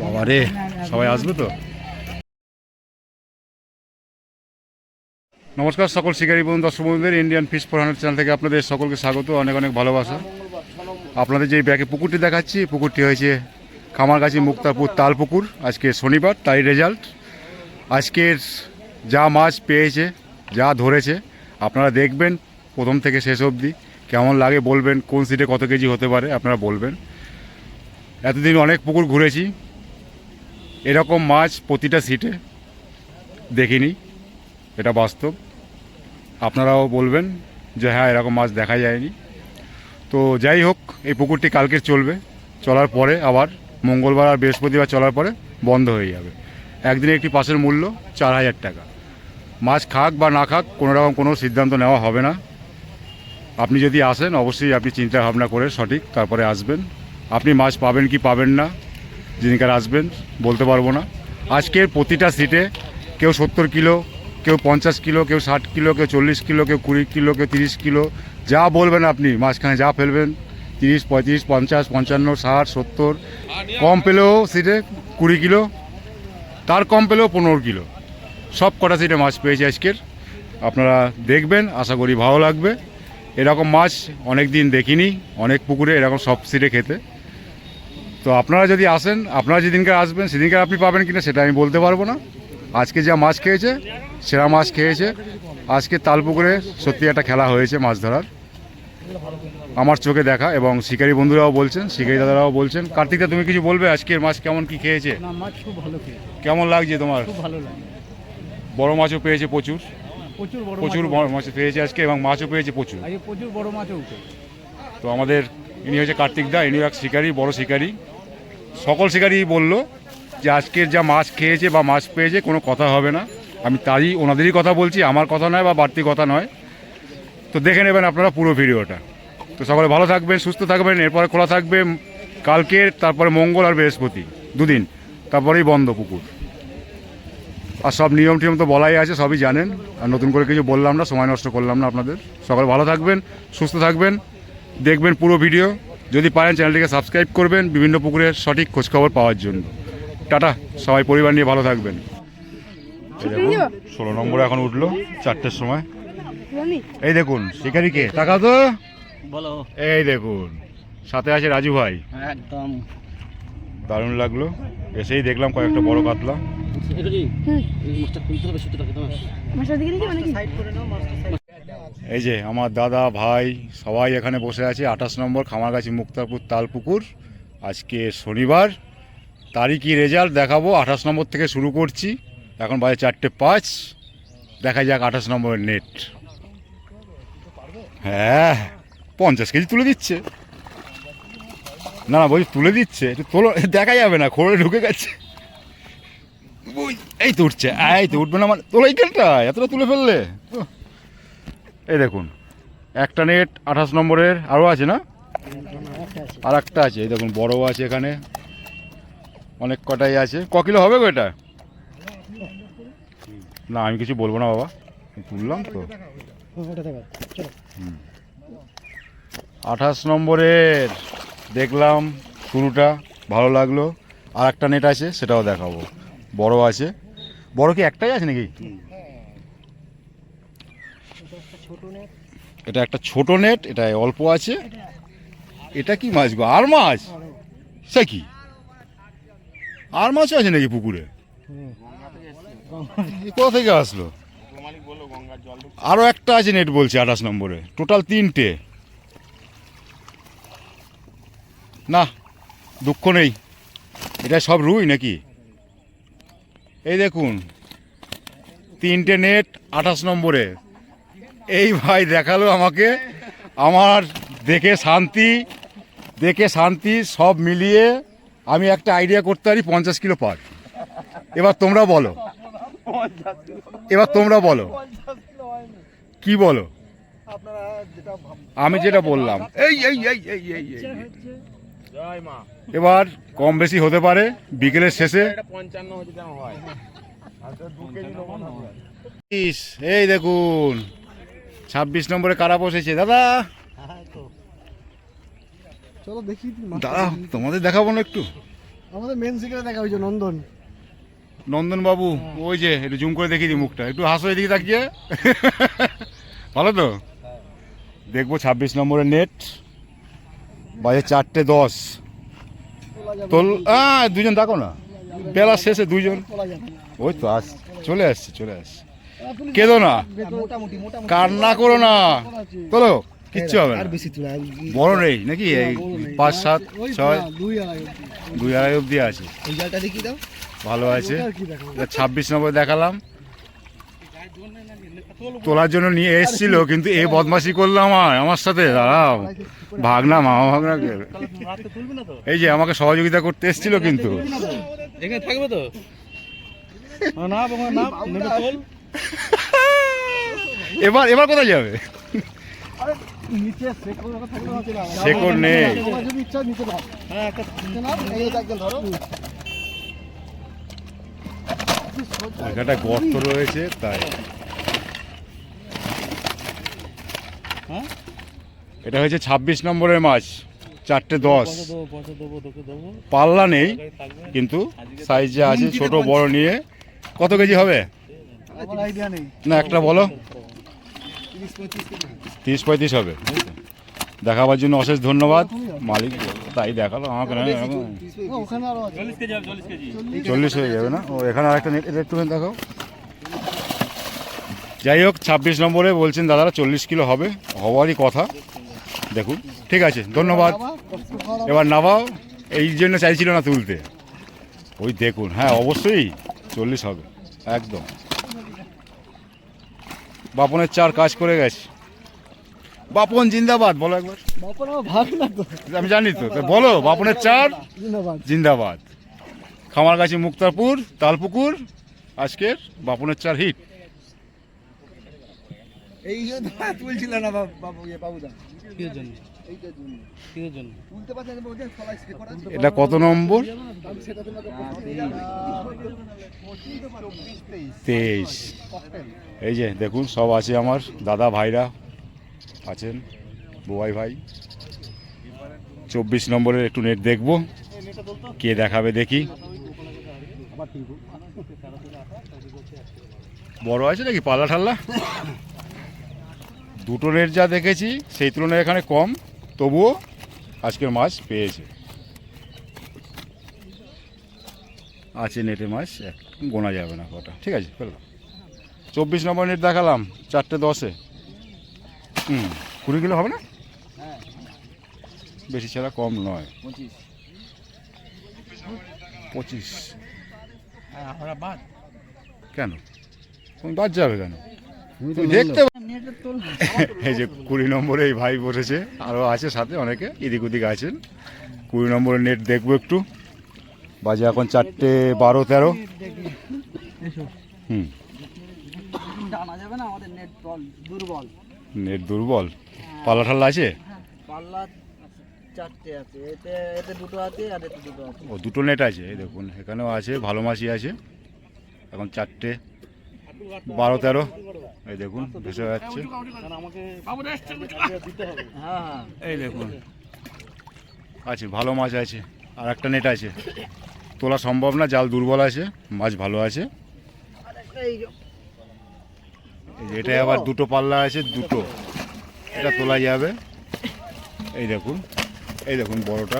বাবা রে, সবাই আসবে তো। নমস্কার সকল শিকারী বন্ধু, দর্শক বন্ধুদের ইন্ডিয়ান ফিশ 400 চ্যানেল থেকে আপনাদের সকলকে স্বাগত, অনেক অনেক ভালোবাসা। আপনাদের যে ব্যাগে পুকুরটি দেখাচ্ছি, পুকুরটি হয়েছে খামারগাছি মুক্তারপুর তাল পুকুর। আজকে শনিবার, তাই রেজাল্ট। আজকের যা মাছ পেয়েছে, যা ধরেছে, আপনারা দেখবেন প্রথম থেকে শেষ অবধি। কেমন লাগে বলবেন, কোন সিটে কত কেজি হতে পারে আপনারা বলবেন। এতদিন অনেক পুকুর ঘুরেছি, এরকম মাছ প্রতিটা সিটে দেখিনি, এটা বাস্তব। আপনারাও বলবেন যে হ্যাঁ, এরকম মাছ দেখা যায়নি। তো যাই হোক, এই পুকুরটি কালকে চলবে, চলার পরে আবার মঙ্গলবার আর বৃহস্পতিবার চলার পরে বন্ধ হয়ে যাবে। একদিনে একটি পাসের মূল্য 4000 টাকা। মাছ খাক বা না খাক, কোনো রকম কোনো সিদ্ধান্ত নেওয়া হবে না। আপনি যদি আসেন, অবশ্যই আপনি চিন্তা ভাবনা করে সঠিক তারপরে আসবেন। আপনি মাছ পাবেন কি পাবেন না, যিনিকার আসবেন বলতে পারবো না। আজকের প্রতিটা সিটে কেউ 70 কিলো, কেউ 50 কিলো, কেউ 60 কিলো, কেউ 40 কিলো, কেউ 20 কিলো, কেউ 30 কিলো, যা বলবেন আপনি মাঝখানে যা ফেলবেন, 30, 35, 50, 55, 60, 70, কম পেলেও সিটে 20 কিলো, তার কম পেলেও 15 কিলো, সব কটা সিটে মাছ পেয়েছে আজকের। আপনারা দেখবেন, আশা করি ভালো লাগবে। এরকম মাছ অনেক দিন দেখিনি অনেক পুকুরে এরকম সব সিটে খেতে। তো আপনারা যদি আসেন, আপনারা যেদিনকে আসবেন সেদিনকে আপনি পাবেন কিনা সেটা আমি বলতে পারবো না। আজকে যা মাছ খেয়েছে, সেরা মাছ খেয়েছে। আজকে তালপুকুরে সত্যি একটা খেলা হয়েছে মাছ ধরার, আমার চোখে দেখা, এবং শিকারী বন্ধুরাও বলছেন, শিকারী দাদারাও বলছেন। কার্তিকদা, তুমি কিছু বলবে আজকের মাছ কেমন কি খেয়েছে? মাছ খুব ভালো খেয়েছে। কেমন লাগছে তোমার? খুব ভালো লাগে। বড় মাছও পেয়েছে প্রচুর, প্রচুর বড় মাছ পেয়েছে আজকে, এবং মাছও পেয়েছে প্রচুর। প্রচুর বড় মাছও উঠে। তো আমাদের ইনি হচ্ছে কার্তিকদা, ইনি এক শিকারী, বড় শিকারী। সকল শিকারী বললো যে আজকের যা মাছ খেয়েছে বা মাছ পেয়েছে কোনো কথা হবে না। আমি তাই ওনাদেরই কথা বলছি, আমার কথা নয় বা বাড়তি কথা নয়। তো দেখে নেবেন আপনারা পুরো ভিডিওটা। তো সকলে ভালো থাকবেন, সুস্থ থাকবেন। এরপরে খোলা থাকবে কালকে, তারপরে মঙ্গল আর বৃহস্পতি, দুদিন, তারপরেই বন্ধ পুকুর। আর সব নিয়ম টিয়ম তো বলাই আছে, সবই জানেন, আর নতুন করে কিছু বললাম না, সময় নষ্ট করলাম না আপনাদের। সকলে ভালো থাকবেন, সুস্থ থাকবেন, দেখবেন পুরো ভিডিও। যদি পারেন চ্যানেলটিকে সাবস্ক্রাইব করবেন বিভিন্ন পুকুরের সঠিক খোঁজখবর পাওয়ার জন্য। টাটা, সবাই পরিবার নিয়ে ভালো থাকবেন। 16 নম্বরে এখন উঠলো 4টের সময়। এই দেখুন শিকারিকে, টাকা তো বলো। এই দেখুন সাথে আছে রাজু ভাই। একদম দারুণ লাগলো, এসেই দেখলাম কয়েকটা বড় কাতলা। এই যে আমার দাদা ভাই সবাই এখানে বসে আছে। 28 নম্বর খামারগাছি মুক্তারপুর তালপুকুর। আজকে শনিবার, তারিখই রেজাল্ট দেখাবো। 28 নম্বর থেকে শুরু করছি, এখন বাজে 4:05। দেখা যাক 28 নম্বরের নেট। হ্যাঁ, 50 কেজি তুলে দিচ্ছে। না না, বলছি তুলে দিচ্ছে, একটু তোলো, দেখা যাবে না, খোঁড়ে ঢুকে গেছে। এই তো উঠছে, এই তো উঠবে না মানে তোলো এইখানটা, এতটা তুলে ফেললে। এই দেখুন একটা নেট 28 নম্বরের, আরও আছে না? আর একটা আছে, এই দেখুন বড়ও আছে এখানে, অনেক কটাই আছে। ক কিলো হবে গো এটা? না আমি কিছু বলবো না বাবা, তুললাম তো। 28 নম্বরের দেখলাম শুরুটা, ভালো লাগলো। আর একটা নেট আছে, সেটাও দেখাবো, বড় আছে। বড় কি একটাই আছে নাকি? এটা একটা ছোট নেট, এটা অল্প আছে। এটা কি মাছ গো? আর মাছ? সে কি আর মাছ আছে নাকি পুকুরে? কোথা থেকে আসলো? আরো একটা আছে নেট বলছে 28 নম্বরে, টোটাল 3টে। না দুঃখ নেই, এটা সব রুই নাকি? এই দেখুন 3টে নেট 28 নম্বরে। এই ভাই দেখালো আমাকে, আমার দেখে শান্তি সব মিলিয়ে আমি একটা আইডিয়া করতে পারি 50 কিলো পার। এবার তোমরা বলো কি বলো? আমি যেটা বললাম এই এই এই এই এই এবার কম বেশি হতে পারে বিকেলের শেষে। এই দেখুন 26 নম্বরে কারা বসেছে দাদা? চলো দেখি দাঁড়াও, তোমাদের দেখাবো না একটু? আমাদের মেন সিক্রেট দেখা হয়েছে নন্দন। নন্দন বাবু, ওই যে একটু জুম করে দেখিয়ে দিই মুখটা, একটু হাসো এদিকে তাকিয়ে। ভালো তো? দেখবো 26 নম্বরের নেট, বাজে 4:10। তোল, দুজন দেখো না, বেলা শেষে দুজন। ওই তো চলে আসছে। কেঁদো না, মোটামুটি কান্না করো না, তোলো, কিচ্ছু হবে না। আর বেশি তুলে বড় নেই নাকি? এই 5, 7, 6, 2.5 অব্দি আছে। ওই জালটা দেখি দাও। ভালো আছে। কি দেখাবো? 26 নম্বর দেখালাম, তোলার জন্য নিয়ে এসেছিল, কিন্তু এ বদমাশি করলো আমার সাথে। দাঁড়াও, ভাগনা, মামা ভাগনা। এই যে আমাকে সহযোগিতা করতে এসেছিল, কিন্তু এখানে থাকবে তো না বাবা, না নেবে তোল। এবার কোথায় যাবে? নিচে থাকলে শেকড় নেই। যদি ইচ্ছা নিচে দাও। হ্যাঁ, একটা এই একদম ধরো। এখানটা গর্ত রয়েছে তাই। হ্যাঁ, এটা হচ্ছে 26 নম্বরের মাছ, 4:10। পয়সা দেবো তোকে দেবো। পাল্লা নেই, কিন্তু সাইজে আছে, ছোট বড় নিয়ে। কত কেজি হবে? আমার আইডিয়া নেই। না, একটা বলো। 30-35 কেজি। 30-35 হবে। দেখাবার জন্য অশেষ ধন্যবাদ মালিক, তাই দেখালো আমাকে। না, না, ওখানে আরো আছে। 40 কেজি হবে, 40 কেজি। 40 হয়ে যাবে না? ও, এখানে আরেকটা নেট, এটা একটুখানি দেখাও। যাই হোক, 26 নম্বরে বলছেন দাদারা 40 কিলো হবে, হওয়ারই কথা। দেখুন, ঠিক আছে, ধন্যবাদ। এবার নামাও, এই জন্য চাইছিল না তুলতে। ওই দেখুন, হ্যাঁ অবশ্যই 40 হবে একদম। বাপনের চার কাজ করে গেছে। বাপন জিন্দাবাদ বলো একবার। বাপন আমার ভাগ না তো। আমি জানি তো, তো বলো, বাপনের চার ধন্যবাদ। জিন্দাবাদ। খামারগাছি, মুক্তারপুর, তালপুকুর, আজকের বাপনের চার হিট। এই জন্য তুলছিল না বাবু, বাবুদা। কিসের জন্য? এইটার জন্য কিসের জন্য? তুলতে পারছে না, বলছেন সবাই শেকড় আছে। এটা কত নম্বর? আমি সেটা তোমাকে 23। এই যে দেখুন, সব আছে আমার দাদা ভাইরা আছেন, বুবাই ভাই। 24 নম্বরের একটু নেট দেখবো, কে দেখাবে দেখি। বড় আছে নাকি পাল্লা ঠাল্লা? দুটো নেট যা দেখেছি সেই তুলনায় এখানে কম, তবুও আজকের মাছ পেয়েছে। আছে নেটে মাছ, গোনা যাবে না কটা। ঠিক আছে, ফেললাম। 24 নম্বর নেট দেখালাম, 4:10। 20 কিলো হবে না? বেশি ছাড়া কম নয়। 25। আমরা বাদ। কেন তুমি বাদ যাবে কেন? তুমি দেখতে এই যে 20 নম্বরে এই ভাই বসেছে, আরও আছে সাথে অনেকে, এদিক ওদিক আছেন। 20 নম্বরের নেট দেখবো একটু। বাজে এখন 4:12-13। জানা যাবে না, আমাদের নেট দুর্বল। নেট দুর্বল। পাল্লা ঠাল্লা আছে? পাল্লা 4টে আছে, এতে দুটো আছে আর এতে দুটো আছে। ও, দুটো নেট আছে। এই দেখুন, এখানেও আছে, ভালো মাছই আছে। এখন 4:12-13। এই দেখুন ভেসে যাচ্ছে। হ্যাঁ, এই দেখুন আছে, ভালো মাছ আছে। আর একটা নেট আছে, তোলা সম্ভব না, জাল দুর্বল আছে, মাছ ভালো আছে। এই যে এটা আবার দুটো পাল্লা আছে, দুটো, এটা তোলা যাবে। এই দেখুন, এই দেখুন বড়টা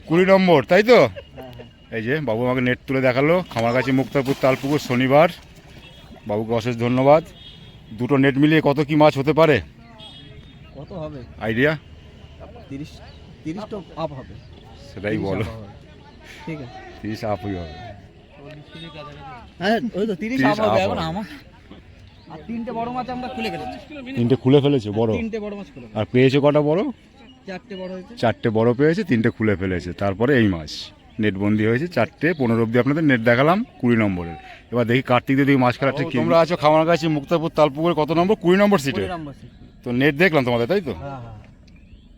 20 নম্বর, তাই তো? এই যে বাবু আমাকে নেট তুলে দেখালো, খামারগাছি, মুক্তারপুর, তালপুকুর, শনিবার। বাবুকে অশেষ ধন্যবাদ। দুটো নেট মিলিয়ে কত কি মাছ হতে পারে কত হবে আইডিয়া? 30 তো আপ হবে। সেটাই বলো। ঠিক আছে, 30 আপই হবে। হ্যাঁ ওই তো 30 আপ 30 হবে। up এখন হবে। আমার আর 3টে বড় মাছ আমরা খুলে ফেলেছি। 3টে খুলে ফেলেছে বড়। 3টে বড় মাছ খুলে, আর পেয়েছে কটা বড়? 4টে বড় হয়েছে। 4টে বড় পেয়েছে, 3টে খুলে ফেলেছে। তারপরে এই মাছ নেটবন্দি হয়েছে। 4:15 অবধি আপনাদের নেট দেখালাম 20 নম্বরের। এবার দেখি কার্তিক দিদি মাছ খেলা ঠিক। তোমরা আছো খামারগাছি, মুক্তারপুর, তালপুকুর, কত নম্বর? 20 নম্বর সিটে। 20 নম্বর সিট। তো নেট দেখলাম তোমাদের, তাই তো? হ্যাঁ হ্যাঁ,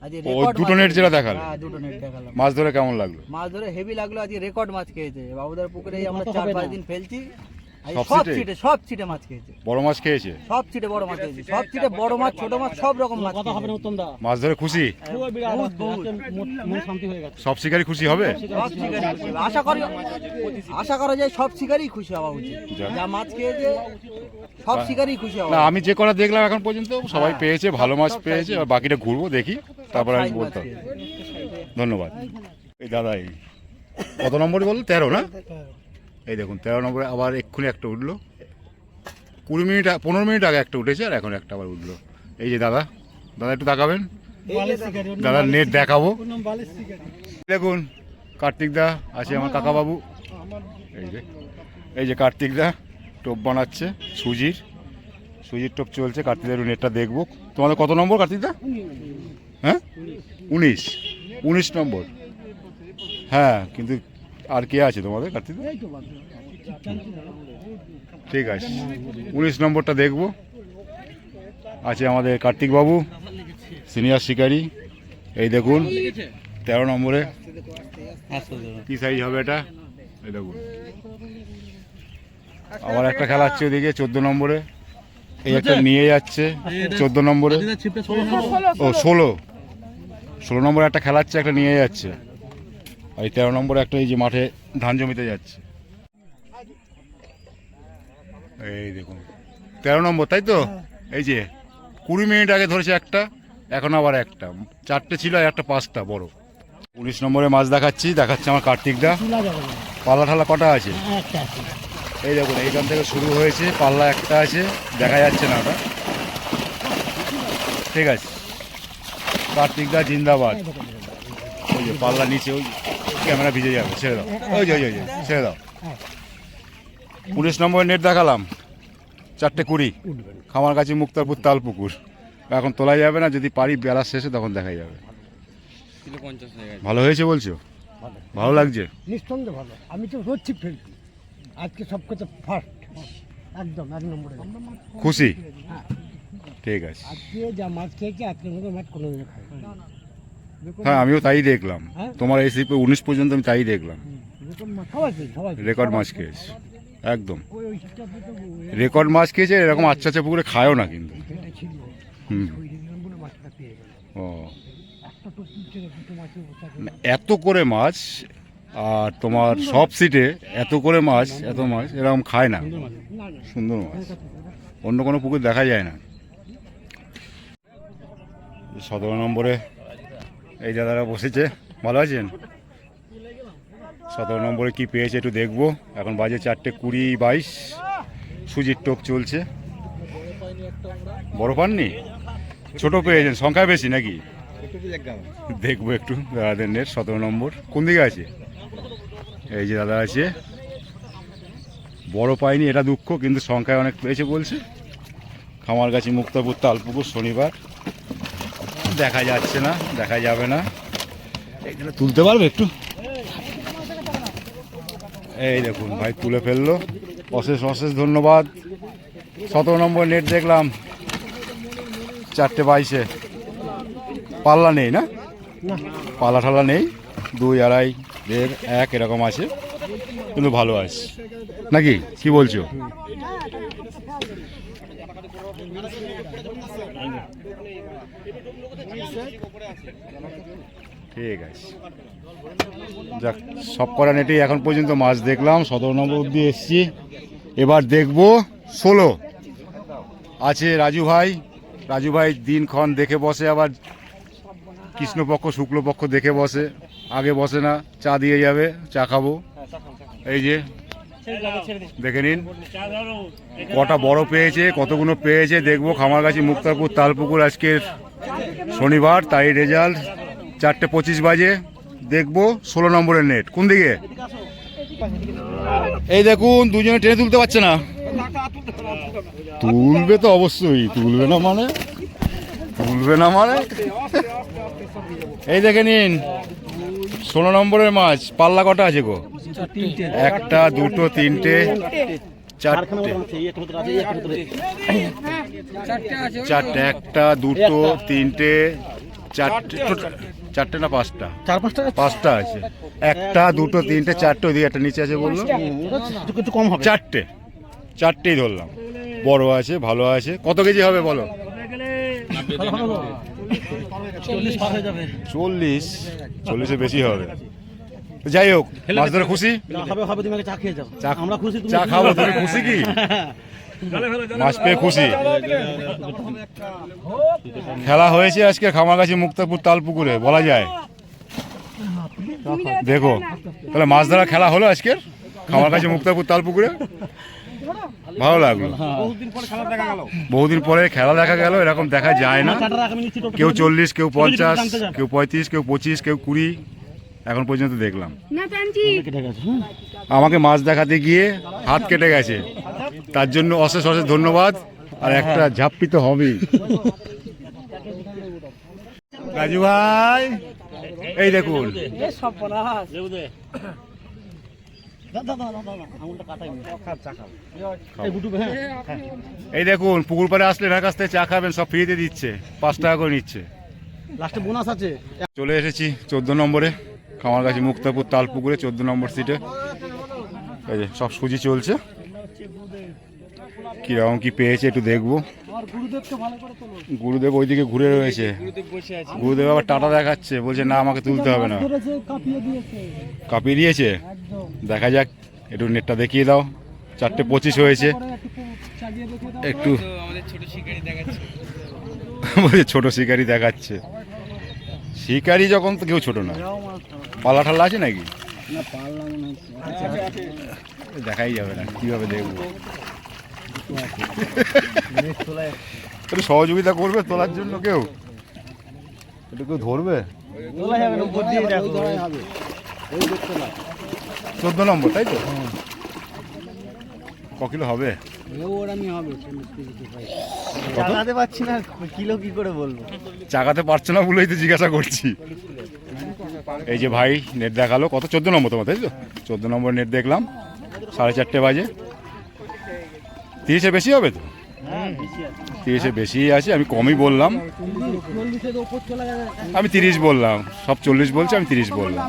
আজ ওই রেকর্ড দুটো নেট যেটা দেখালে, হ্যাঁ দুটো নেট দেখালাম। মাছ ধরে কেমন লাগলো? মাছ ধরে হেভি লাগলো, আজকে রেকর্ড মাছ খেয়েছে বাবুদার পুকুরে। আমরা 4-5 দিন ফেলছি, সব সব সিটে? সিটে সব সিটে মাছ খেয়েছে, বড় মাছ খেয়েছে, সব সিটে বড় মাছ খেয়েছে, সব সিটে বড় মাছ ছোট মাছ সব রকম মাছ কথা হবে না খেয়েছে। উত্তম দা, মাছ ধরে খুশি? বহুত, বহুত। মন শান্তি হয়ে গেছে। সব শিকারই খুশি হবে? সব শিকারি খুশি হবে। আশা করা যায় সব শিকারই খুশি হওয়া উচিত, যাক। যা মাছ খেয়েছে সব শিকারই খুশি হওয়া না, উচিত। আমি যে কটা দেখলাম এখন পর্যন্ত সবাই হ্যাঁ। পেয়েছে, ভালো মাছ সব পেয়েছে, size আর বাকিটা ঘুরবো দেখি, তারপর আমি সাইজ মাছ বলতাম। খেয়েছে। ধন্যবাদ। এই দাদা, এই কত নম্বরে বললো? 13 না? এই দেখুন 13 নম্বরে আবার এক্ষুনি একটা উঠলো, 15 মিনিট আগে একটা উঠেছে, আর এখন একটা আবার উঠলো। এই যে দাদা, দাদা একটু তাকাবেন, দাদার নেট দেখাবো। দেখুন কার্তিক দা আছে, আমার কাকা বাবু, এই যে কার্তিক দা টোপ বানাচ্ছে, সুজির টোপ চলছে। কার্তিক দার নেটটা দেখবো। তোমাদের কত নম্বর কার্তিক দা? হ্যাঁ 19 নম্বর। হ্যাঁ, কিন্তু আর কে আছে তোমাদের কার্তিক দা? ঠিক আছে, 19 নম্বরটা দেখবো। আছে আমাদের কার্তিক বাবু, সিনিয়র শিকারি। এই দেখুন 13 নম্বরে কি সাইজ হবে এটা, এই দেখুন। আবার একটা খেলা হচ্ছে ওদিকে 14 নম্বরে, এই একটা নিয়ে যাচ্ছে 14 নম্বরে। ও 16 নম্বরে একটা খেলা হচ্ছে, একটা নিয়ে যাচ্ছে। আর এই 13 নম্বরে একটা, এই যে মাঠে ধান জমিতে যাচ্ছে। এই দেখুন 13 নম্বর, তাই তো? এই যে 20 মিনিট আগে ধরেছে একটা, এখন আবার একটা, 4টে ছিল আর একটা 5টা বড়। 19 নম্বরে মাছ দেখাচ্ছে আমার কার্তিক দা। পাল্লা ঠাল্লা কটা আছে? এই দেখুন এইখান থেকে শুরু হয়েছে, পাল্লা একটা আছে, দেখা যাচ্ছে না ওটা। ঠিক আছে, কার্তিক দা জিন্দাবাদ। ওই যে পাল্লা নিচে, ওই ক্যামেরা ভিজে যাবে, ছেড়ে দাও। ওই যে ছেড়ে দাও। 19 নম্বরের নেট দেখালাম, 4টে 20, খামারগাছি, মুক্তারপুর, তালপুকুর। এখন তোলা যাবে না, যদি পারি বেলার শেষে তখন দেখা যাবে। ভালো হয়েছে বলছো? ভালো লাগছে? নিঃসন্দেহে ভালো। আমি তো রোজ ছিপ ফেলছি, আজকে সব কিছু ফার্স্ট, একদম 1 নম্বরে। খুশি? ঠিক আছে। আজকে যা মাছ খেয়েছে আজকের মতো মাছ কোনো দিনে খাই। হ্যাঁ, আমিও তাই দেখলাম। হ্যাঁ? তোমার এই শিল্পে 19 পর্যন্ত আমি তাই দেখলাম, সবাই পেয়েছে, সবাই পেয়েছে। রেকর্ড মাছ খেয়েছে একদম। ওই শিপটাতে তো রেকর্ড মাছ খেয়েছে, এরকম আচ্ছা পুকুরে খায়ও না কিন্তু। এটা ছিল, হুম। ওই বলে মাছটা পেয়ে গেল। ও, একটা তো ছিল, দুটো মাছের বসা না, এত করে মাছ, আর তোমার সব সিটে এত করে মাছ, এত মাছ এরকম খায় না। সুন্দর মাছ, অন্য কোনো পুকুর দেখা যায় না। 17 নম্বরে এই দাদারা বসেছে, ভালো আছেন? 17 নম্বরে কি পেয়েছে একটু দেখবো। এখন বাজে 4টে 20-22, সুজির টোপ চলছে। বড় পাননি, ছোট পেয়েছেন, সংখ্যা বেশি নাকি? দেখবো একটু দাদাদের নেট। 17 নম্বর কোন দিকে আছে? এই যে দাদা আছে, বড় পাইনি, এটা দুঃখ, কিন্তু সংখ্যায় অনেক পেয়েছে বলছে। খামারগাছি, মুক্তাপুর, তালপুকুর, শনিবার। দেখা যাচ্ছে না, দেখা যাবে না। এইখানে তুলতে পারবে একটু? এই দেখুন ভাই তুলে ফেললো, অশেষ ধন্যবাদ। 17 নম্বর নেট দেখলাম, 4টে 22। পাল্লা নেই না? পাল্লা ঠাল্লা নেই, 2, 2.5, 1.5, 1 এরকম আছে, কিন্তু ভালো আছে নাকি, কি বলছো? ঠিক আছে, যাক, সব করা নেটেই এখন পর্যন্ত মাছ দেখলাম। 17 নম্বর অব্দি এসছি, এবার দেখবো 16 আছে। রাজু ভাই দিনক্ষণ দেখে বসে, আবার কৃষ্ণপক্ষ শুক্লপক্ষ দেখে বসে, আগে বসে না। চা দিয়ে যাবে, চা খাবো। এই যে দেখে নিন কটা বড় পেয়েছে, কতগুলো পেয়েছে দেখবো। খামারগাছি, মুক্তারপুর, তালপুকুর, আজকের শনিবার, তাই রেজাল্ট 4টে 25 বাজে। দেখবো 16 নম্বরের নেট কোন দিকে। এই দেখুন দুজনে টেনে তুলতে পারছে না। তুলবে তো অবশ্যই, তুলবে না মানে এই দেখে নিন 16 নম্বরের মাছ। পাল্লা কটা আছে গো? 1টা 2টো 3টে 4টে 1টা 2টো 3টে 4টে না 5টা? 5টা আছে। 1টা 2টো 3টে 4টে, ওইদিকে একটা নিচে আছে বললো, একটু কম হবে। 4টে চারটেই ধরলাম, বড় আছে, ভালো আছে। কত কেজি হবে বলো? 40 পার হয়ে যাবে। 40-40-এর বেশি হবে। তো যাই হোক, মাছ ধরে খুশি? হবে হবে, তুমি আগে চা খেয়ে যাও। চা- আমরা খুশি, তুমি চা খাবো, তুমি খুশি কি? মাছ পেয়ে খুশি। খেলা হয়েছে আজকে খামারগাছি মুক্তাপুর তালপুকুরে, বলা যায়। দেখো তাহলে মাছ ধরা খেলা হলো আজকের খামারগাছি মুক্তাপুর তালপুকুরে, ভালো লাগলো। বহুদিন পরে খেলা দেখা গেল, এরকম দেখা যায় না। চাটা রাখ, আমি নিচ্ছি টোটো। কেউ 40, কেউ 50, কেউ 35, কেউ 25, কেউ 20 এখন পর্যন্ত দেখলাম। কেটে গেছে, হ্যাঁ। আমাকে মাছ দেখাতে গিয়ে হাত কেটে গেছে, তার জন্য অশেষ অশেষ ধন্যবাদ। আর একটা ঝাপ্পি তো হবেই। রাজু ভাই এই দেখুন, লেবু দে। দাদা আঙুলটা কাটাই নি। চা খাও। এই গুটু, হ্যাঁ। এই দেখুন পুকুর পাড়ে আসলে এনার কাছ থেকে চা খাবেন, সব ফ্রিতে দিচ্ছে, 5 টাকা করে নিচ্ছে। লাস্টে বোনাস আছে। চলে এসেছি 14 নম্বরে খামারগাছি মুক্তাপুর তালপুকুরে, 14 নম্বর সিটে। এই যে সব সুজি চলছে, কিরকম কি পেয়েছে একটু দেখবো। গুরুদেব ওইদিকে ঘুরে রয়েছে, গুরুদেব আবার টাটা দেখাচ্ছে, বলছে না আমাকে তুলতে হবে না, কাঁপিয়ে দিয়েছে। দেখা যাক, একটু নেটটা দেখিয়ে দাও। 4:25 হয়েছে, একটু বলছে ছোট শিকারি দেখাচ্ছে। শিকারি যখন তো কেউ ছোট না, পাল্লা ঠাল্লা আছে নাকি? দেখাই যাবে না, কিভাবে দেখবো? একটু সহযোগিতা করবে তোলার জন্য, কেউ একটু কেউ ধরবে? 14 নম্বর তাই তো? ক কিলো হবে? চালাতে পারছি না, কিলো কি করে বলবো? চাকাতে পারছো না বলেই তো জিজ্ঞাসা করছি। এই যে ভাই নেট দেখালো, কত 14 নম্বর তোমার তাই তো? 14 নম্বর নেট দেখলাম, 4:30 বাজে। 30-এর বেশি হবে তো? 30-এর বেশি আছে, আমি কমই বললাম। আমি 30 বললাম, সব 40 বলছে, আমি 30 বললাম।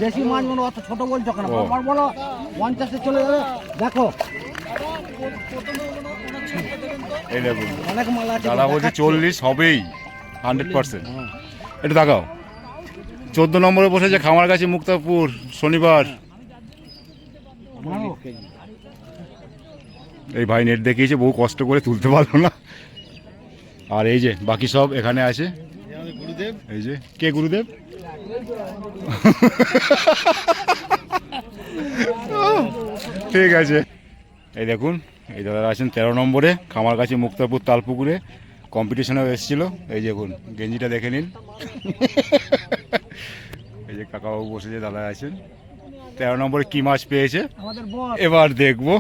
বেশি মাছ মনে অত ছোট বলছো কেন? ও। আমার বলো 50-এ চলে যাবে। দেখো এই দেখুন অনেক মাল আছে। দাদা বলছে 40 হবেই, 100%। একটু দেখাও। 14 নম্বরে বসেছে খামারগাছি মুক্তাপুর, শনিবার। এই ভাই নেট দেখিয়েছে, বহু কষ্ট করে তুলতে পারলো না। আর এই যে বাকি সব এখানে আছে। এই যে কে গুরুদেব? ঠিক আছে। এই দেখুন এই দাদারা আছেন 13 নম্বরে খামারগাছি মুক্তাপুর তালপুকুরে, কম্পিটিশনেও এসেছিল। এই দেখুন গেঞ্জিটা দেখে নিন। এই যে কাকাবাবু বসেছে, দাদা আছেন। 13 নম্বরে কি মাছ পেয়েছে আমাদের বস এবার দেখবো।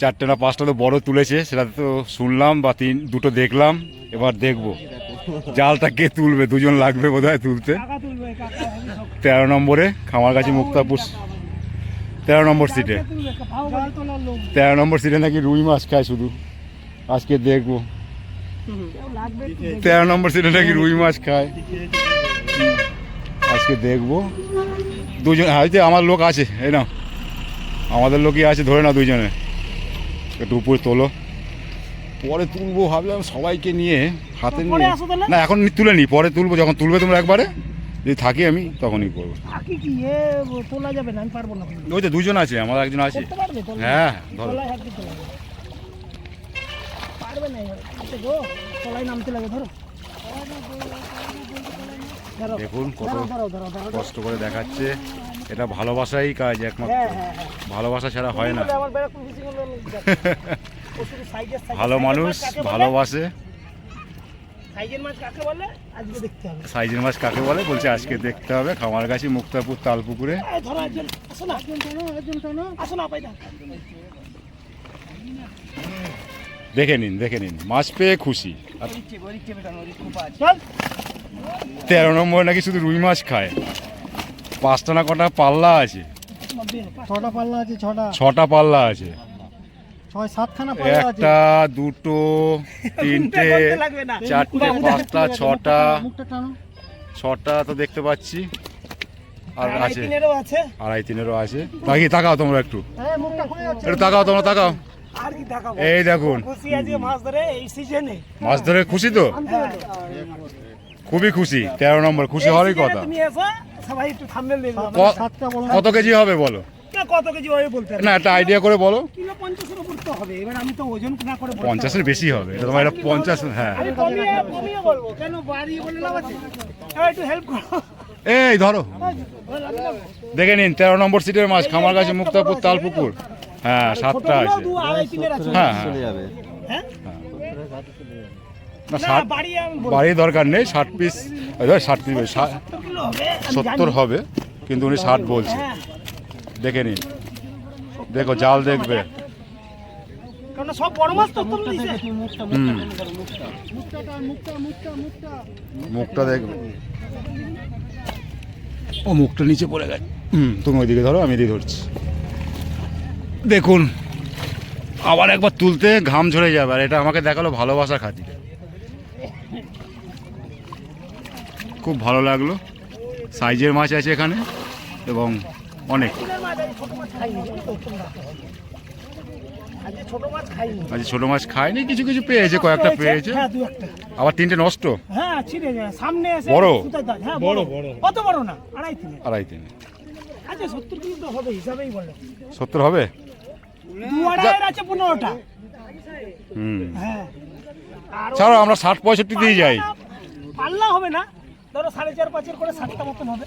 4টে না 5টা তো বড় তুলেছে, সেটা তো শুনলাম, বা 2টো দেখলাম। এবার দেখবো জালটা কে তুলবে, 2জন লাগবে বোধহয় তুলতে। 13 নম্বরে খামারগাছি মুক্তাপুর, 13 নম্বর সিটে। 13 নম্বর সিটে নাকি রুই মাছ খায় শুধু, আজকে দেখবো। 13 নম্বর সিটে নাকি রুই মাছ খায়, আজকে দেখবো। 2জন হয়তো আমার লোক আছে, এই না আমাদের লোকই আছে, ধরে না 2জনে। একটু উপরে তোলো, পরে তুলবো ভাবলাম সবাইকে নিয়ে হাতে নিয়ে। না এখন তুলে নি, পরে তুলবো, যখন তুলবে তোমরা একবারে, যদি থাকি আমি তখনই করবো। থাকি কি এ তোলা যাবে না, আমি পারবো না। ওই তো 2জন আছে, আমার একজন আছে। করতে পারবে তোলা? হ্যাঁ ধরো। তোলায় হাত দিতে হবে। পারবে না এতে গো, তোলায় নামতে লাগে, ধরো। ধরো, দেখুন কত ধরো, ধরো, ধরো, ধরো। কষ্ট করে দেখাচ্ছে। এটা ভালোবাসাই কাজ একমাত্র, ভালোবাসা ছাড়া হয় না। আমার বেড়া কোন কিছু বললো না, ও শুধু সাইজের ভালো মানুষ ভালোবাসে। সাইজের মাছ কাকে বলে আজকে দেখতে হবে। সাইজের মাছ কাকে বলে বলছে আজকে দেখতে হবে। খামারগাছি মুক্তাপুর তালপুকুরে। এই ধরো একজন, আসো না, একজন টানো, আসো না পাইদা। দেখে নিন দেখে নিন, মাছ পেয়ে খুশি। আর চল 13 নম্বরে নাকি শুধু রুই মাছ খায়। 5টা না কটা পাল্লা আছে? 6টা পাল্লা আছে, 6টা 6টা পাল্লা আছে। 6-7খানা পাল্লা আছে। 1টা 2টো 3টে 4টে 5টা 6টা, মুখটা টানো। 6টা তো দেখতে পাচ্ছি। আর আছে তিনেরও আছে। আড়াই তিনেরও আছে। তাকাও তোমরা একটু, হ্যাঁ, মুখটা খুলে যাচ্ছে। একটু তাকাও তোমরা, তাকাও। আর কি দেখাবো? এই দেখুন, খুশি আজকে মাছ ধরে এই সিজনে। মাছ ধরে খুশি তো, খুবই খুশি। 13 নম্বর, খুশি হওয়ারই কথা। তুমি এসো, সবাই একটু থাম্বনেল দেখবে। কত কেজি হবে বলো? না, কত কেজি হবে বলতে পারবো না, একটা আইডিয়া করে বলো। কিলো 50-এর উপর তো হবে। এবার আমি তো ওজন না করে বলতে 50-এর বেশি হবে, এটা তোমার এটা 50। হ্যাঁ, আমি কমিয়ে বলবো, কেন বাড়িয়ে বললে লাভ আছে? একটু হেল্প করো। এই ধরো, দেখে নিন 13 নম্বর সিটের মাছ, খামারগাছি, মুক্তাপুর, তালপুকুর। হ্যাঁ, 7টা আছে। দু আড়াই তিনের আছে। হ্যাঁ, হ্যাঁ? না, না, 60 বাড়িয়ে আমি বলবো। বাড়ির দরকার নেই। 60 পিস, 60 পিস, 70 কিলো হবে, আমি 70 জানি। হবে, কিন্তু উনি 60 বলছে। হ্যাঁ, দেখে নিন, দেখো জাল দেখবে। কারণ সব বড় মাছ তো কম দিছে। হুম, মুখটা দেখবে। ও মুখটা নিচে পড়ে গেছে। তুমি ওইদিকে ধরো, আমি এদিকে ধরছি। দেখুন, আবার একবার তুলতে ঘাম ঝরে যাবে। আর এটা আমাকে দেখালো ভালোবাসা খাতিরে, খুব ভালো লাগলো। সাইজের মাছ আছে এখানে এবং অনেক। আজকে ছোট মাছ খাইনি। আজ ছোট মাছ খায়নি, কিছু কিছু পেয়েছে, কয়েকটা পেয়েছে। হ্যাঁ, দু একটা। আবার 3টে নষ্ট। হ্যাঁ, ছিঁড়ে যায় সামনে এসে। বড়? সুতার দাগ। হ্যাঁ, বড়। অত বড় না, আড়াই তিনে। আড়াই 3 আচ্ছা, 70 কিলো তো হবে হিসাবেই বললো। 70 হবে। দু আড়াইয়ের আছে 15টা। হুম, হ্যাঁ। আর ছাড়ো, আমরা 60-65 দিয়ে যাই। পাল্লা হবে না, ধরো 4.5-5 করে 60টা মতন হবে।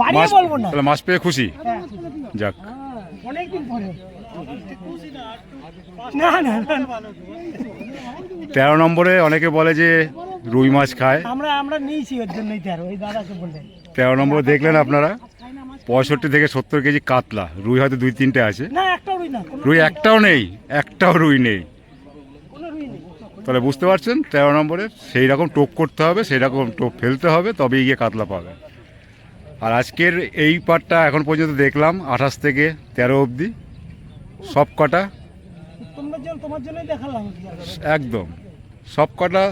বাড়িয়ে মাছ বলবো না। তাহলে মাছ পেয়ে খুশি। হ্যাঁ, যাক, অনেকদিন পরে। না না না, 13 নম্বরে অনেকে বলে যে রুই মাছ খায়। আমরা নিয়েছি ওর জন্যই তো, আর ওই দাদাকে বললেন। 13 নম্বরে দেখলেন আপনারা 65 থেকে 70 কেজি কাতলা। রুই হয়তো 2-3টে আছে, না, একটাও রুই না, কোনো রুই একটাও নেই, একটাও রুই নেই। কোনো রুই নেই। তাহলে বুঝতে পারছেন 13 নম্বরে সেই রকম টোপ করতে হবে, সেই রকম টোপ ফেলতে হবে, তবেই গিয়ে কাতলা পাবে। আর আজকের এই পাটটা এখন পর্যন্ত দেখলাম 28 থেকে 13 অবধি সব কটা, তোমার জন্যই দেখালাম। একদম সব কটা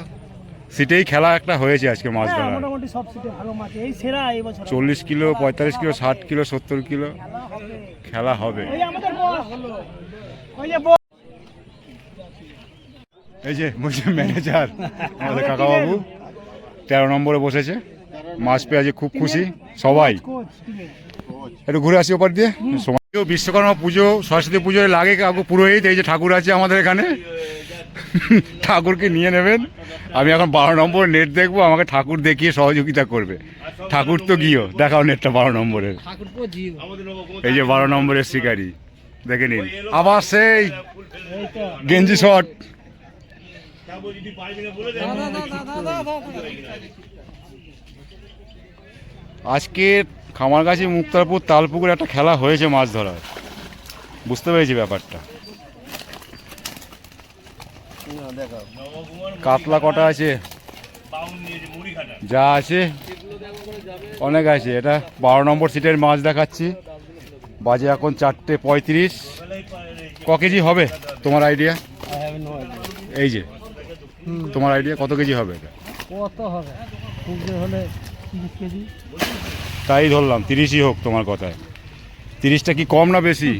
সিটেই খেলা একটা হয়েছে আজকে মাছ হ্যাঁ, ধরার। মোটামুটি সব সিটে ভালো মাছ। এই সেরা এই বছর। 40 কিলো, 45 কিলো, 60 কিলো, 70 কিলো খেলা হবে। ওই আমাদের বস, ওই যে বস। এই যে বলছে ম্যানেজার আমাদের কাকাবাবু 13 নম্বরে বসেছে, মাছ পেয়ে আজকে খুব খুশি সবাই। কোচ, ঠিক আছে। একটু ঘুরে আসি ওপার দিয়ে। সময় বিশ্বকর্মা পুজো, সরস্বতী পুজোয় লাগে কাকু পুরোহিত। এই যে ঠাকুর আছে আমাদের এখানে, ঠাকুরকে নিয়ে নেবেন। আমি এখন 12 নম্বর নেট দেখবো, আমাকে ঠাকুর দেখিয়ে সহযোগিতা করবে। ঠাকুর তো গিয়েও দেখাও নেটটা 12 নম্বরের। এই যে 12 নম্বরের শিকারি, দেখে নিন। আবার সেই গেঞ্জি শট। আজকে খামারগাছি, মুক্তারপুর, তালপুকুর একটা খেলা হয়েছে মাছ ধরার, বুঝতে পেরেছি ব্যাপারটা। কাতলা কটা আছে, যা আছে অনেক আছে। এটা 12 নম্বর সিটের মাছ দেখাচ্ছি। বাজে এখন 4:35। ক কেজি হবে তোমার আইডিয়া? এই যে তোমার আইডিয়া কত কেজি হবে এটা? কত হবে? খুব জোর হলে 30 কেজি। তাই ধরলাম 30ই হোক তোমার কথায়। 30টা কি কম না বেশি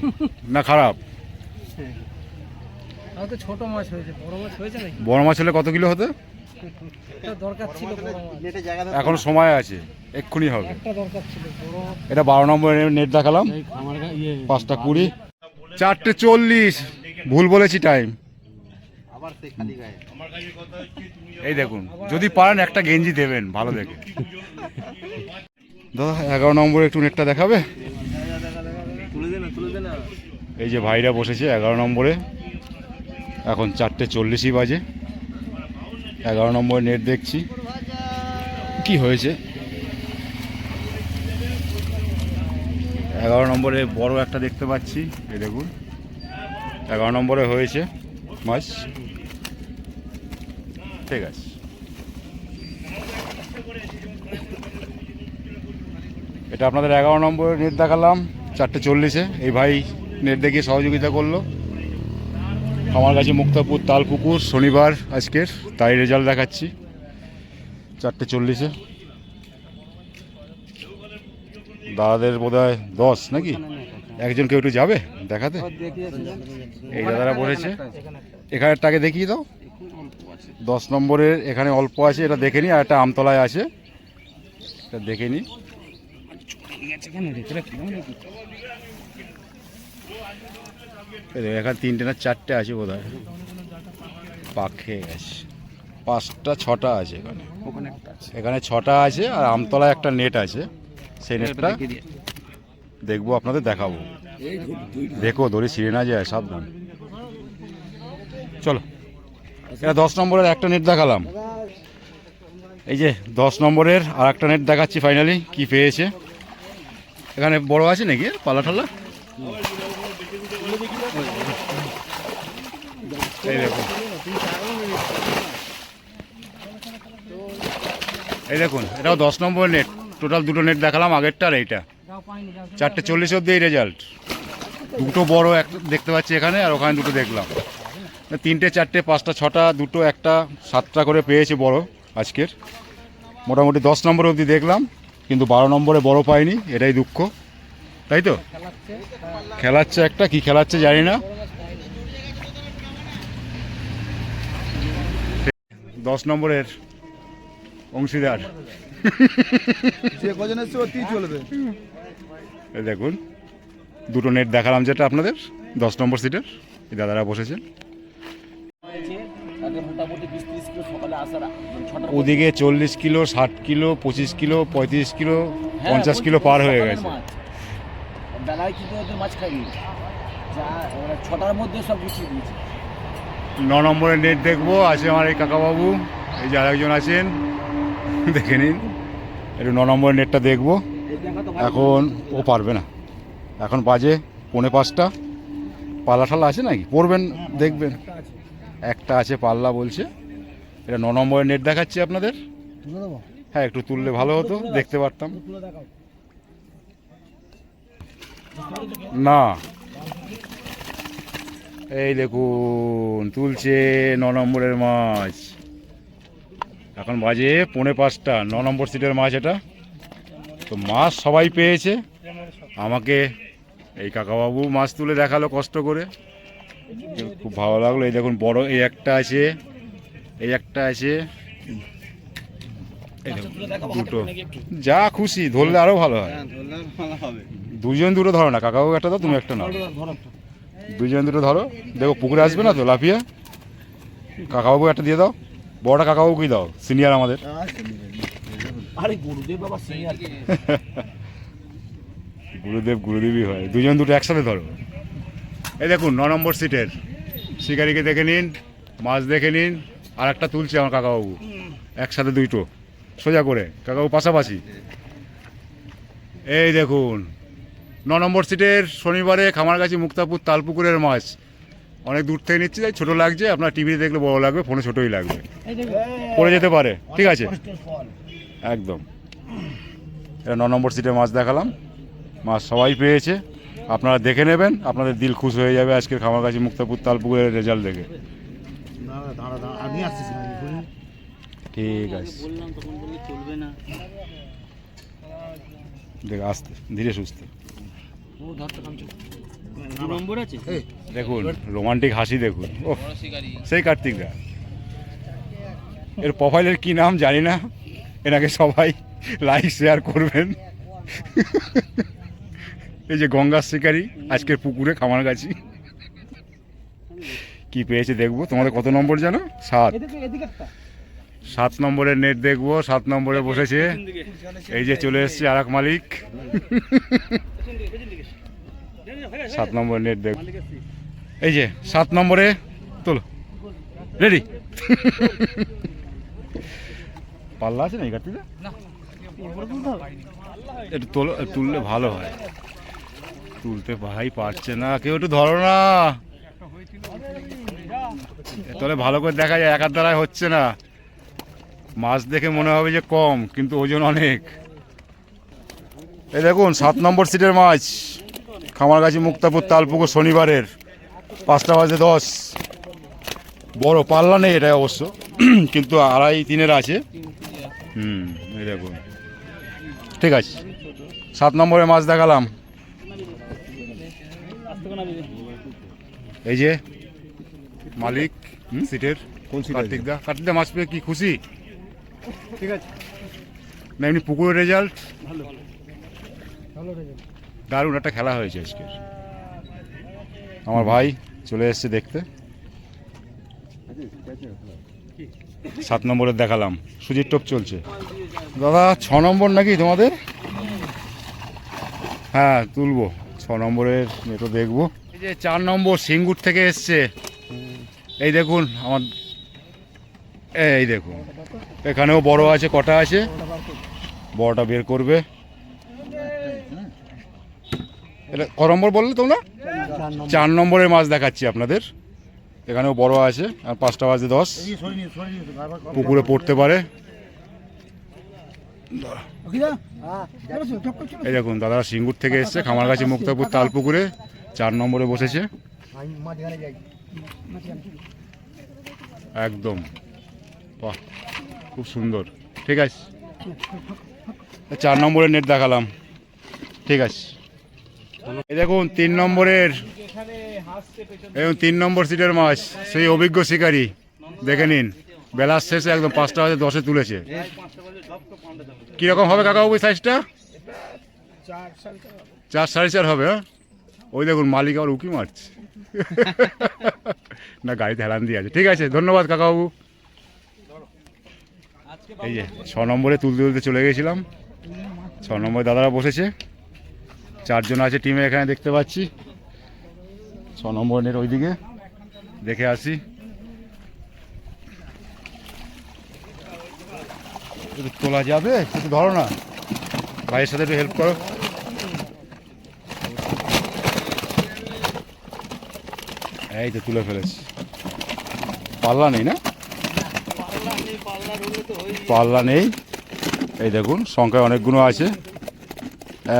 না খারাপ? হয়তো ছোট মাছ হয়েছে, বড় মাছ হয়েছে নাকি? বড় মাছ হলে কত কিলো হতো? একটা দরকার ছিল বড় মাছ। এখন সময় আছে, এক্ষুনি হবে। একটা দরকার ছিল বড়। এটা 12 নম্বর নেট দেখালাম, 5টা 20, 4:40। ভুল বলেছি টাইম। এই দেখুন, যদি পারেন একটা গেঞ্জি দেবেন ভালো দেখে। দাদা 11 নম্বরে একটু নেটটা দেখাবে? এই যে ভাইরা বসেছে 11 নম্বরে, এখন 4:40 বাজে। 11 নম্বরে নেট দেখছি কি হয়েছে। 11 নম্বরে বড় একটা দেখতে পাচ্ছি, এই দেখুন 11 নম্বরে হয়েছে মাছ। ঠিক আছে, এটা আপনাদের 11 নম্বরে নেট দেখালাম 4:40-এ। এই ভাই নেট দেখিয়ে সহযোগিতা করলো। আমার কাছে মুক্তাপুর, তালপুকুর শনিবার আজকের, তাই রেজাল্ট দেখাচ্ছি 4:40-এ। দাদাদের বোধহয় 10 নাকি? একজন কেউ একটু যাবে দেখাতে? এই দাদারা বলেছে এখানেরটাকে দেখিয়ে দাও। 10 নম্বরের এখানে অল্প আছে, এটা দেখে নিই। আর একটা আমতলায় আছে, এটা দেখে নিই। এখানে 3টে না 4টে আছে বোধ হয়, পাক খেয়ে গেছে। 5টা 6টা আছে এখানে, এখানে 6টা আছে। আর আমতলায় একটা নেট আছে, সেই নেটটা দেখবো, আপনাদের দেখাবো। দেখো দড়ি ছিঁড়ে না যায়, সাবধান। চলো, এটা 10 নম্বরের একটা নেট দেখালাম। এই যে 10 নম্বরের আর একটা নেট দেখাচ্ছি ফাইনালি কি পেয়েছে। এখানে বড় আছে নাকি পাল্লা ঠাল্লা? এই দেখুন, এই দেখুন, এটাও 10 নম্বরের নেট। টোটাল 2টো নেট দেখালাম, আগেরটা আর এইটা। 4:40 অবধি এই রেজাল্ট। 2টো বড় একটা দেখতে পাচ্ছি এখানে, আর ওখানে 2টো দেখলাম। 3টে 4টে 5টা 6টা 2টো 1টা 7টা করে পেয়েছে বড় আজকের। মোটামুটি 10 নম্বর অবধি দেখলাম, কিন্তু 12 নম্বরে বড় পাইনি, এটাই দুঃখ। তাই তো খেলাচ্ছে একটা, কি খেলাচ্ছে জানি না। 10 নম্বরের অংশীদার যে কজন এসছে ওতেই চলবে। এই দেখুন, 2টো নেট দেখালাম যেটা আপনাদের 10 নম্বর সিটের। এই দাদারা বসেছেন। মোটামুটি 20-30 কিলো সকালে আসার ওদিকে 40 kilo, 60 kilo, 25 kilo, 35 kilo, 50 kilo পার হয়ে গেছে। বেলায় কিন্তু ওদের মাছ খাইনি, যা 6টার মধ্যে সব গুছিয়ে দিয়েছে। 9 নম্বরের নেট দেখবো, আছে আমার এই কাকাবাবু, এই যে আরেকজন আছেন, দেখে নিন। একটু 9 নম্বরের নেটটা দেখবো। এখন ও পারবে না, এখন বাজে 4:45। পাল্লা ঠাল্লা আছে নাকি? পড়বেন দেখবেন, একটা আছে পাল্লা বলছে। এটা 9 নম্বরের নেট দেখাচ্ছি আপনাদের। হ্যাঁ, একটু তুললে ভালো হতো, দেখতে পারতাম। না, এই দেখুন তুলছে 9 নম্বরের মাছ। এখন বাজে 4:45, 9 নম্বর সিটের মাছ এটা। তো মাছ সবাই পেয়েছে, আমাকে এই কাকাবাবু মাছ তুলে দেখালো কষ্ট করে, খুব ভালো লাগলো। এই দেখুন বড়, এই একটা আছে, এই একটা আছে, এই দেখুন 2টো। যা খুশি ধরলে আরো ভালো হয়। 2জন 2টো ধরো না, কাকাবাবু একটা দাও, তুমি একটা নাও। 2জন 2টো ধরো। দেখো পুকুরে আসবে না তো লাফিয়ে। কাকাবাবু একটা দিয়ে দাও, বড়টা কাকাবাবুকেই দাও, সিনিয়র আমাদের। আরে গুরুদেব বাবা সিনিয়র। গুরুদেব গুরুদেবই হয়। 2জন 2টো একসাথে ধরো। এই দেখুন 9 নম্বর সিটের শিকারিকে দেখে নিন, মাছ দেখে নিন। আর একটা তুলছে আমার কাকাবাবু, একসাথে 2টো সোজা করে, কাকাবাবু পাশাপাশি। এই দেখুন 9 নম্বর সিটের শনিবারে খামারগাছি মুক্তাপুর তালপুকুরের মাছ। অনেক দূর থেকে নিচ্ছি, তাই ছোটো লাগছে। আপনার টিভিতে দেখলে বড় লাগবে, ফোনে ছোটোই লাগবে, পড়ে যেতে পারে। ঠিক আছে, একদম। এটা 9 নম্বর সিটের মাছ দেখালাম। মাছ সবাই পেয়েছে, আপনারা দেখে নেবেন, আপনাদের দিল খুশ হয়ে যাবে আজকের খামারগাছি মুক্তাপুর তালপুকুরের রেজাল্ট দেখে। ঠিক আছে, দেখ আস্তে ধীরে সুস্থে। দেখুন রোমান্টিক হাসি দেখুন, ও সেই কার্তিক দা। এর প্রোফাইলের কি নাম জানি না, এনাকে সবাই লাইক শেয়ার করবেন। এই যে গঙ্গার শিকারি আজকের পুকুরে খামারগাছি। কি পেয়েছে দেখবো। তোমাদের কত নম্বর জানো? 7 নম্বরের নেট দেখবো। 7 নম্বরে বসেছে, এই যে চলে এসছে আর এক মালিক। 7 নম্বরের নেট দেখবো। এই যে 7 নম্বরে তোলো, রেডি। পাল্লা আছে না এই কার্তিকটা? একটু তোলো, তুললে ভালো হয়। তুলতে ভাই পারছে না কেউ, একটু ধরো না। তাহলে ভালো করে দেখা যায়, একার দ্বারায় হচ্ছে না। মাছ দেখে মনে হবে যে কম, কিন্তু ওজন অনেক। এই দেখুন 7 নম্বর সিটের মাছ, খামারগাছি মুক্তাপুর তালপুকুর শনিবারের 5:10। বড় পাল্লা নেই এটা অবশ্য, কিন্তু 2.5-3 আছে। এই দেখুন, ঠিক আছে 7 নম্বরে মাছ দেখালাম। এই যে মালিক সিটের কার্তিকদা মাছ পেয়ে কি খুশি? ঠিক আছে, না এমনি পুকুরের রেজাল্ট ভালো রেজাল্ট। দারুণ একটা খেলা হয়েছে আজকে। আমার ভাই চলে এসেছে দেখতে। 7 নম্বরের দেখালাম, সুজির টোপ চলছে। দাদা 6 নম্বর নাকি তোমাদের? হ্যাঁ তুলবো 6 নম্বরের, এটা দেখবো। এই যে 4 নম্বর সিঙ্গুর থেকে এসছে, এই দেখুন আমার, এই দেখুন এখানেও বড় আছে, কটা আছে, বড়টা বের করবে। এটা ক নম্বর বললে তোমরা? 4 নম্বরের মাছ দেখাচ্ছি আপনাদের। এখানেও বড় আছে, আর 5টা বাজে 10, পুকুরে পড়তে পারে। এই দেখুন দাদা সিঙ্গুর থেকে এসছে, খামারগাছি মুক্তাপুর তাল পুকুরে 4 নম্বরে বসেছে। একদম বাহ, খুব সুন্দর। ঠিক আছে, 4 নম্বরের নেট দেখালাম। ঠিক আছে, এই দেখুন 3 নম্বরের, এবং 3 নম্বর সিটের মাছ, সেই অভিজ্ঞ শিকারী। দেখে নিন, বেলার শেষে একদম 5টা বাজে 10-এ তুলেছে। কীরকম হবে কাকা ওই সাইজটা? 4 4.5 হবে। হ্যাঁ, ওই দেখুন মালিক আবার উকি মারছে না, গাড়িতে হেলান দিয়ে আছে। ঠিক আছে, ধন্যবাদ কাকাবাবু। এই যে 6 নম্বরে তুলতে তুলতে চলে গেছিলাম। 6 নম্বরে দাদারা বসেছে, 4 জন আছে টিমে এখানে দেখতে পাচ্ছি। 6 নম্বরের ওইদিকে দেখে আসি। একটু তোলা যাবে? একটু ধরো না, ভাইয়ের সাথে একটু হেল্প করো। এই তো তুলে ফেলেছি। পাল্লা নেই না? পাল্লা নেই। এই দেখুন সংখ্যায় অনেকগুলো আছে,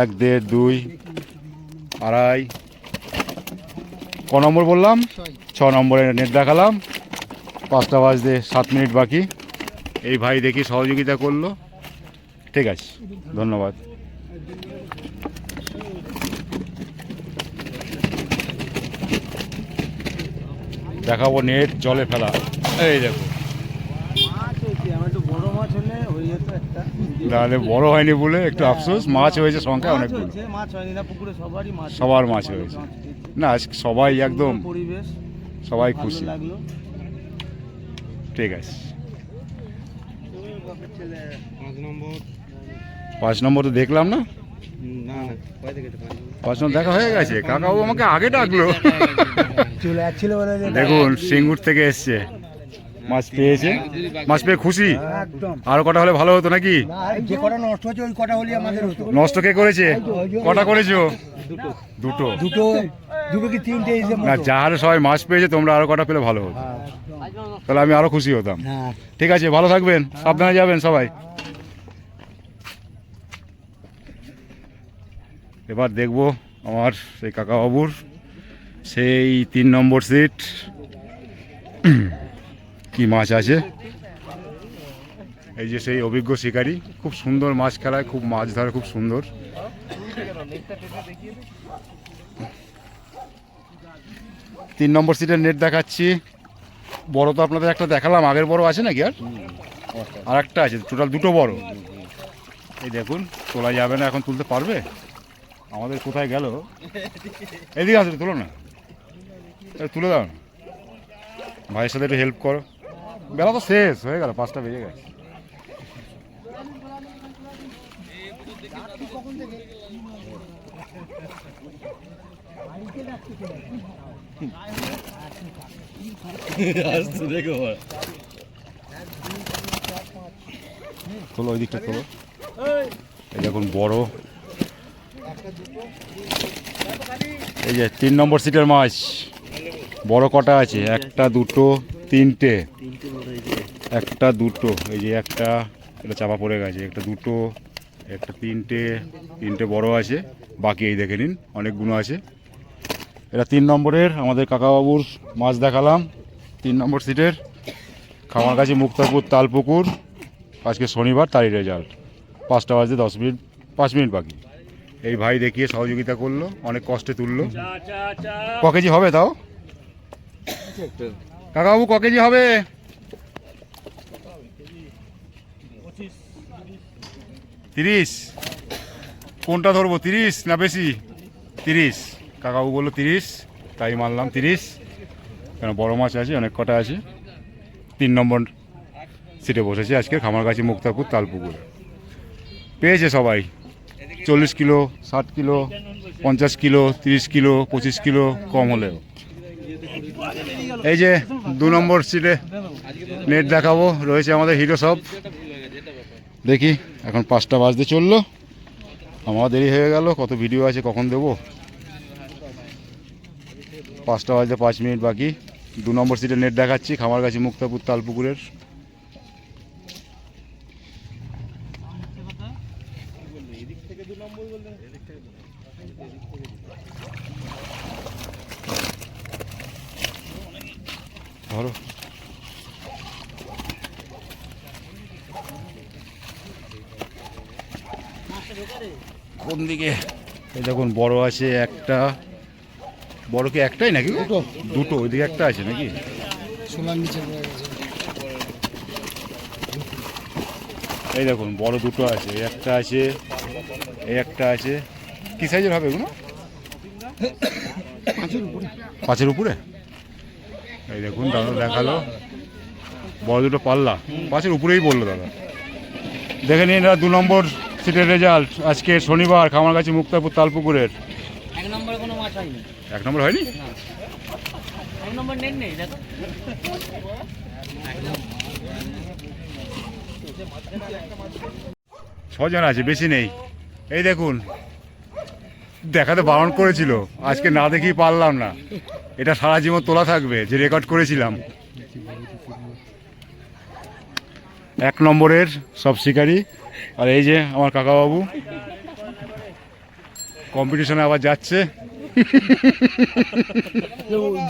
1 1.5 2 2.5। ক নম্বর বললাম? 6 নম্বরে নেট দেখালাম। 5টা বাজতে 7 মিনিট বাকি। এই ভাই দেখি সহযোগিতা করলো। ঠিক আছে, ধন্যবাদ। দেখাবো নেট জলে ফেলা। এই দেখো, তাহলে বড় হয়নি বলে একটু আফসোস। মাছ হয়েছে সংখ্যা অনেকগুলো, সবার মাছ হয়েছে। না আজকে সবাই একদম, সবাই খুশি। ঠিক আছে, 5 নম্বর তো দেখলাম না। 5 নম্বর দেখা হয়ে গেছে। কাকাবাবু আমাকে আগে ডাকলো। দেখুন সিঙ্গুর থেকে এসছে, মাছ পেয়েছে, মাছ পেয়ে খুশি। আরো কটা হলে ভালো হতো নাকি? যে কটা নষ্ট হচ্ছে ওই কটা হলে আমাদের হতো। নষ্ট কে করেছে? কটা করেছো? দুটো। দুটো কি 3টে? না, যাহারে সবাই মাছ পেয়েছে, তোমরা আরো কটা পেলে ভালো হতো, তাহলে আমি আরো খুশি হতাম। ঠিক আছে, ভালো থাকবেন, সাবধানে যাবেন সবাই। এবার দেখবো আমার সেই কাকাবাবুর সেই 3 নম্বর সিট কি মাছ আছে। এই যে সেই অভিজ্ঞ শিকারী, খুব সুন্দর মাছ খেলায়, খুব মাছ ধরে, খুব সুন্দর। 3 নম্বর সিটের নেট দেখাচ্ছি। বড় তো আপনাদের একটা দেখালাম, আগের বড় আছে নাকি? আর একটা আছে, টোটাল 2টো বড়। এই দেখুন, তোলা যাবে না এখন, তুলতে পারবে? আমাদের কোথায় গেল? এদিকে আসলে তুলো না, তুলে দাও না, ভাইয়ের সাথে একটু হেল্প করো। বেলা তো শেষ হয়ে গেল, 5টা বেজে গেছে। তোলো ওই দিকটা তোলো। এই দেখুন বড়, এই যে 3 নম্বর সিটের মাছ। বড় কটা আছে? 1টা 2টো 3টে, 1টা 2টো, এই যে একটা, এটা চাপা পড়ে গেছে, 1টা 2টো, 1টা 3টে বড় আছে, বাকি এই দেখে নিন অনেকগুলো আছে। এটা 3 নম্বরের আমাদের কাকাবাবুর মাছ দেখালাম, 3 নম্বর সিটের, খামারগাছি মুক্তাপুর তালপুকুর। আজকে শনিবার, তারই রেজাল্ট। 5টা বাজতে 10 মিনিট, 5 মিনিট বাকি। এই ভাই দেখিয়ে সহযোগিতা করলো, অনেক কষ্টে তুললো। ক কেজি হবে তাও কাকাবাবু, ক কেজি হবে? 30। কোনটা ধরবো, 30 না বেশি? 30। কাকাবাবু বললো 30, তাই মানলাম 30। কেন বড় মাছ আছে, অনেক কটা আছে। 3 নম্বর সিটে বসেছে আজকে খামারগাছি মুক্তারপুর তালপুকুর। পেয়েছে সবাই 40 kilo, 60 kilo, 50 kilo, 30 kilo, 25 kilo কম হলেও। এই যে 2 নম্বর সিটে নেট দেখাবো, রয়েছে আমাদের হিরো সব। দেখি এখন 5টা বাজতে চললো, আমার দেরি হয়ে গেল। কত ভিডিও আছে, কখন দেবো? 5টা বাজতে 5 মিনিট বাকি। 2 নম্বর সিটে নেট দেখাচ্ছি খামারগাছি মুক্তারপুর তালপুকুরের। ধরো কোন দিকে? এই দেখুন বড় আছে একটা। বড় কি একটাই নাকি? দুটো। ওইদিকে একটা আছে নাকি? এই দেখুন বড় দুটো আছে, এই একটা আছে, এই একটা আছে। কি সাইজের হবে এগুলো? 5-এর উপরে। এই দেখুন দাদা দেখালো বড় দুটো পাল্লা, 5-এর উপরেই বললো দাদা। দেখে নিন 2 নম্বর সিটের রেজাল্ট আজকে শনিবার খামারগাছি মুক্তারপুর তালপুকুরের। 1 নম্বরে কোনো মাছ হয়নি। 1 নম্বর হয়নি? 1 নম্বর নেট নেই দেখো। 6 জন আছে, বেশি নেই। এই দেখুন দেখাতে বারণ করেছিল, আজকে না দেখেই পারলাম না। এটা সারা জীবন তোলা থাকবে যে রেকর্ড করেছিলাম। 1 নম্বরের সব শিকারি। আর এই যে আমার কাকাবাবু কম্পিটিশনে আবার যাচ্ছে।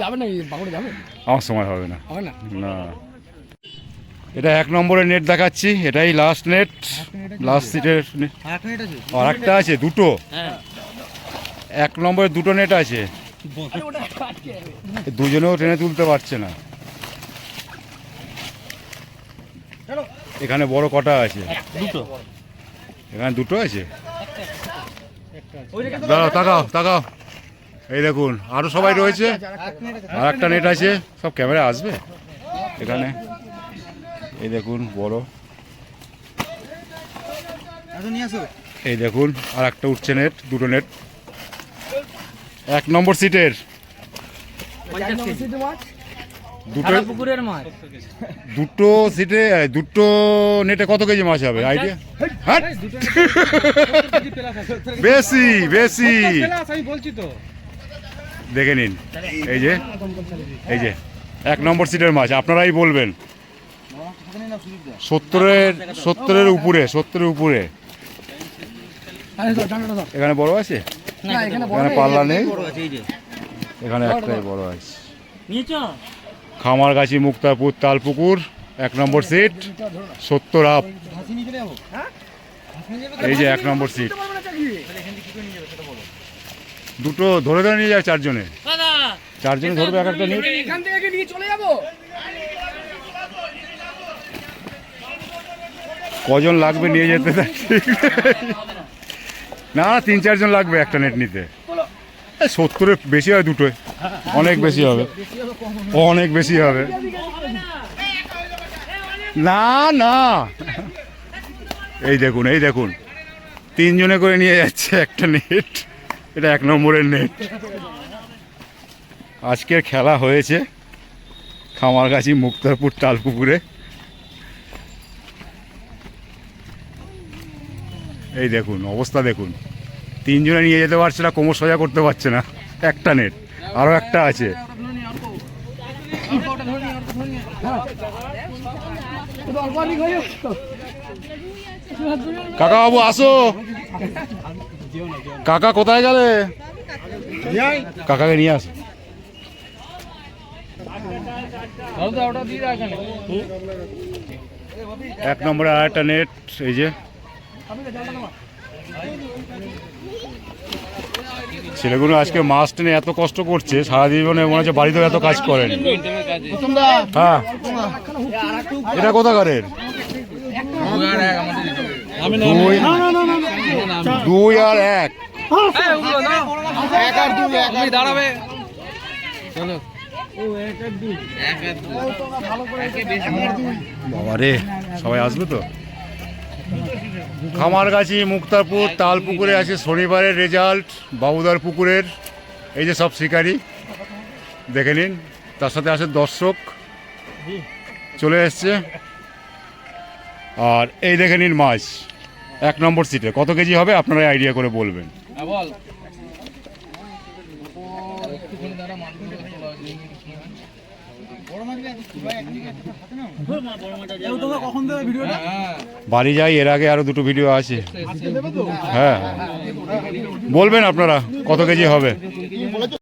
যাবে না বাঁকুড়া যাবে? আমার সময় হবে না। হবে না? না, এটা 1 নম্বরের নেট দেখাচ্ছি, এটাই লাস্ট নেট, লাস্ট সিটের। আর একটা আছে, দুটো। 1 নম্বরের দুটো নেট আছে, দুজনেও টেনে তুলতে পারছে না। এখানে বড় কটা আছে? দুটো। এখানে দুটো আছে। দাঁড়াও, তাকাও তাকাও। এই দেখুন আরো সবাই রয়েছে, আর একটা নেট আছে। সব ক্যামেরা আসবে এখানে। এই দেখুন বড়, এই দেখুন আর একটা উঠছে নেট, দুটো নেট 1 নম্বর সিটের। দুটো পুকুরের মাছ। দুটো সিটে দুটো নেটে কত কেজি মাছ হবে আইডিয়া? হ্যাঁ বেশি বেশি। আমি বলছি তো, দেখে নিন এই যে, এই যে 1 নম্বর সিটের মাছ। আপনারাই বলবেন 70-এর উপরে, 70-এর উপরে। এখানে বড় আছে, এখানে পাল্লা নেই, এখানে একটাই বড় আছে। খামারগাছি মুক্তারপুর তালপুকুর 1 নম্বর সিট, 70 আপ। এই যে 1 নম্বর সিট। দুটো ধরে ধরে নিয়ে যাবে 4 জনে, 4 জনে ধরবে এক একটা নিয়ে। এখান থেকে নিয়ে চলে যাবো। কজন লাগবে নিয়ে যেতে? না 3-4 জন লাগবে একটা নেট নিতে। 70-এর বেশি হয় দুটোয়, অনেক বেশি হবে, অনেক বেশি হবে। না না, এই দেখুন, এই দেখুন 3 জনে করে নিয়ে যাচ্ছে একটা নেট। এটা 1 নম্বরের নেট। আজকের খেলা হয়েছে খামারগাছি মুক্তারপুর তালপুকুরে। এই দেখুন অবস্থা দেখুন, 3 জনে নিয়ে যেতে পারছে না, কোমর সোজা করতে পারছে না। একটা নেট, আরও একটা আছে। কাকা বাবু আসো। কাকা কোথায় গেলে? কাকাকে নিয়ে আসো। এক নম্বরে আর একটা নেট, এই যে ছেলেগুলো আজকে মাছ টেনে এত কষ্ট করছে, সারা জীবনে মনে হচ্ছে বাড়িতেও এত কাজ করেন। হ্যাঁ, এটা কোথাকারের? দুই, 2 আর 1। দাঁড়াবে বাবারে, সবাই আসবে তো? খামারগাছি, মুক্তারপুর, তালপুকুরে আছে শনিবারের রেজাল্ট, বাবুদার পুকুরের। এই যে সব শিকারি দেখে নিন, তার সাথে আছে দর্শক চলে এসছে। আর এই দেখে নিন মাছ 1 নম্বর সিটে। কত কেজি হবে আপনারা আইডিয়া করে বলবেন। বল বাড়ি যাই, এর আগে আরো 2টো ভিডিও আছে। হ্যাঁ, বলবেন আপনারা কত কেজি হবে।